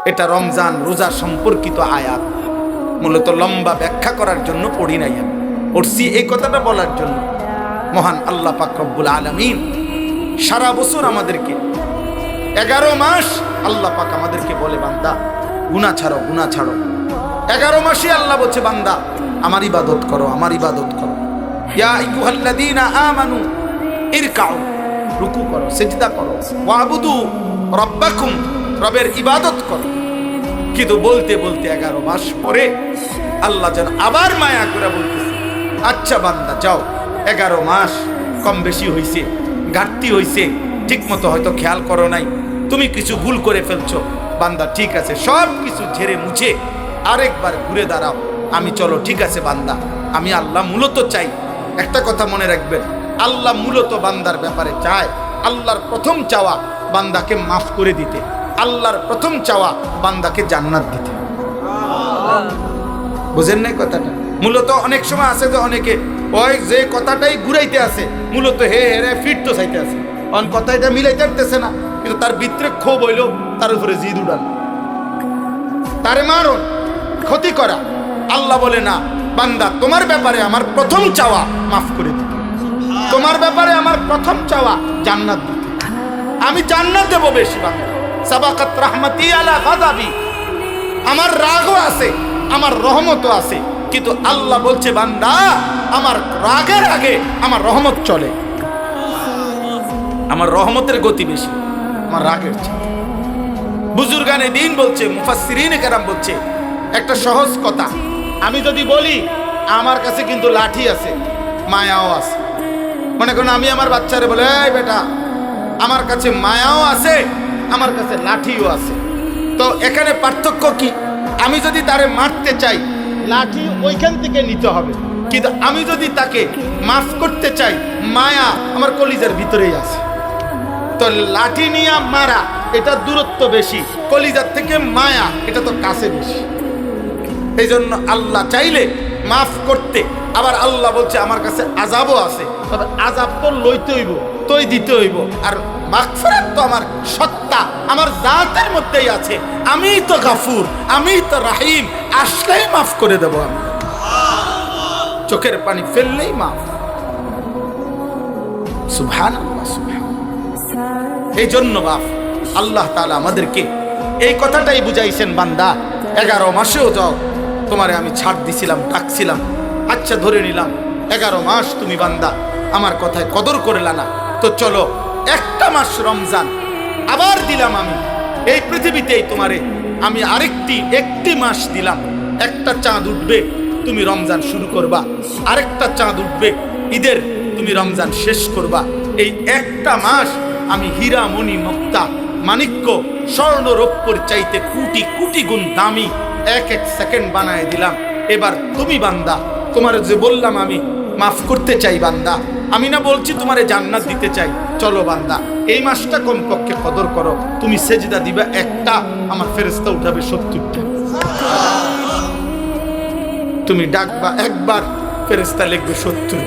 এটা রমজান রোজা সম্পর্কিত আয়াত। মূলত লম্বা ব্যাখ্যা করার জন্য পড়ি নাই, আমি পড়ছি এই কথাটা বলার জন্য। মহান আল্লাহ পাক রব্বুল আলামিন সারা বছর আমাদেরকে 11 মাস আল্লাহ পাক আমাদেরকে বলে, বান্দা গুনাহ ছাড়ো, গুনাহ ছাড়ো। 11 মাসে আল্লাহ বলছে, বান্দা আমার ইবাদত করো, আমার ইবাদত করো। ইয়া আইয়ুহাল্লাযীনা আমানু ইরকাউ, রুকু করো, সিজদা করো, ওয়াবুদু রাব্বাকুম, রবের ইবাদত করো। কিন্তু বলতে বলতে 11 মাস পরে আল্লাহ যেন আবার মায়া করে বলতেছে, আচ্ছা বান্দা যাও, 11 মাস কম বেশি হইছে, ঘাটতি হইছে, ঠিক মতো হয়তো খেয়াল করো নাই, তুমি কিছু ভুল করে ফেলছো। বান্দা ঠিক আছে, সব কিছু ঝেড়ে মুছে আরেকবার ঘুরে দাঁড়াও। আমি চলো, ঠিক আছে বান্দা, আমি আল্লাহ মূলত চাই। একটা কথা মনে রাখবেন, আল্লাহ মূলত বান্দার ব্যাপারে চায়, আল্লাহর প্রথম চাওয়া বান্দাকে মাফ করে দিতে, আল্লাহর প্রথম চাওয়া বান্দাকে জান্নাত দিতে। বুঝেন নাই কথাটা? মূলত অনেক সময় আছে যে অনেকে ওই যে কথাটাই ঘুরাইতে আছে, মূলত হে হে ফিট তো চাইতে আছে, অন কথাটা মিলাইতে পারতেছে না, কিন্তু তার ভিতরে ক্ষোভ হইল, তার উপরে জিদ উড়াল, তারে মারণ, ক্ষতি করা। আল্লাহ বলে না, বান্দা তোমার ব্যাপারে আমার প্রথম চাওয়া মাফ করে দিতে, তোমার ব্যাপারে আমার প্রথম চাওয়া জান্নাত দিতে। আমি জান্নাত দেব বেশি। বান্দা সাবাকাত রাহমাতি আলা গাযাবি, আমার রাগও আছে, আমার রহমতও আছে, কিন্তু আল্লাহ বলছে বান্দা আমার রাগের আগে আমার রহমত চলে, আমার রহমতের গতি বেশি আমার রাগের চেয়ে। বুজুর্গানে দ্বীন বলছে, মুফাসসিরিনে কেরাম বলছে, একটা সহজ কথা আমি যদি বলি, আমার কাছে কিন্তু লাঠি আছে, মায়াও আছে। মনে করুন আমি আমার বাচ্চারে বলে, এই বেটা আমার কাছে মায়াও আছে, আমার কাছে লাঠিও আছে। তো এখানে পার্থক্য কি? আমি যদি তারে মারতে চাই, লাঠি ওইখান থেকে নিতে হবে, কিন্তু আমি যদি তাকে মাফ করতে চাই, মায়া আমার কলিজার ভিতরেই আছে। তো লাঠি নিয়ে মারা এটা দূরত্ব বেশি, কলিজার থেকে মায়া এটা তো কাছে বেশি। এই জন্য আল্লাহ চাইলে মাফ করতে, আবার আল্লাহ বলছে আমার কাছে আযাবও আছে, তবে আযাব তো লইতে হইব, তোই দিতে হইব। আর মাগফিরাত তো আমার সত্তা, আমার জাতের মধ্যেই আছে। আমিই তো গাফুর, আমিই তো রাহিম, আসলেই মাফ করে দেব আমি, চোখের পানি ফেললেই মাফ। সুবহানাল্লাহ, সুবহানাল্লাহ। এই জন্য মাফ আল্লাহ তাআলা আমাদেরকে এই কথাটাই বুঝাইছেন, বান্দা 11 মাসেও যাও, তোমারে আমি ছাড় দিছিলাম, ডাকছিলাম, আচ্ছা ধরে নিলাম 11 মাস তুমি বান্দা আমার কথায় কদর করলা না, তো চলো একটা মাস রমজান আবার দিলাম আমি এই পৃথিবীতেই তোমারে, আমি একটি মাস দিলাম। একটা চাঁদ উঠবে তুমি রমজান শুরু করবা, আরেকটা চাঁদ উঠবে ঈদের তুমি রমজান শেষ করবা। এই একটা মাস আমি হীরা মণি মুক্তা মাণিক্য স্বর্ণ রৌপ্যর চাইতে কোটি কোটি গুণ দামি এক সেকেন্ড বানায় দিলাম। এবার তুমি বান্দা, তোমার যে বললাম আমি মাফ করতে চাই বান্দা, আমি না বলছি তোমারে জান্নাত দিতে চাই, চলো বান্দা এই মাসটা কমপক্ষে কদর করো। তুমি সেজদা দিবা একটা, আমার ফেরেশতা উঠাবে 70টা। তুমি ডাকবা একবার, ফেরেশতা লিখবে 70।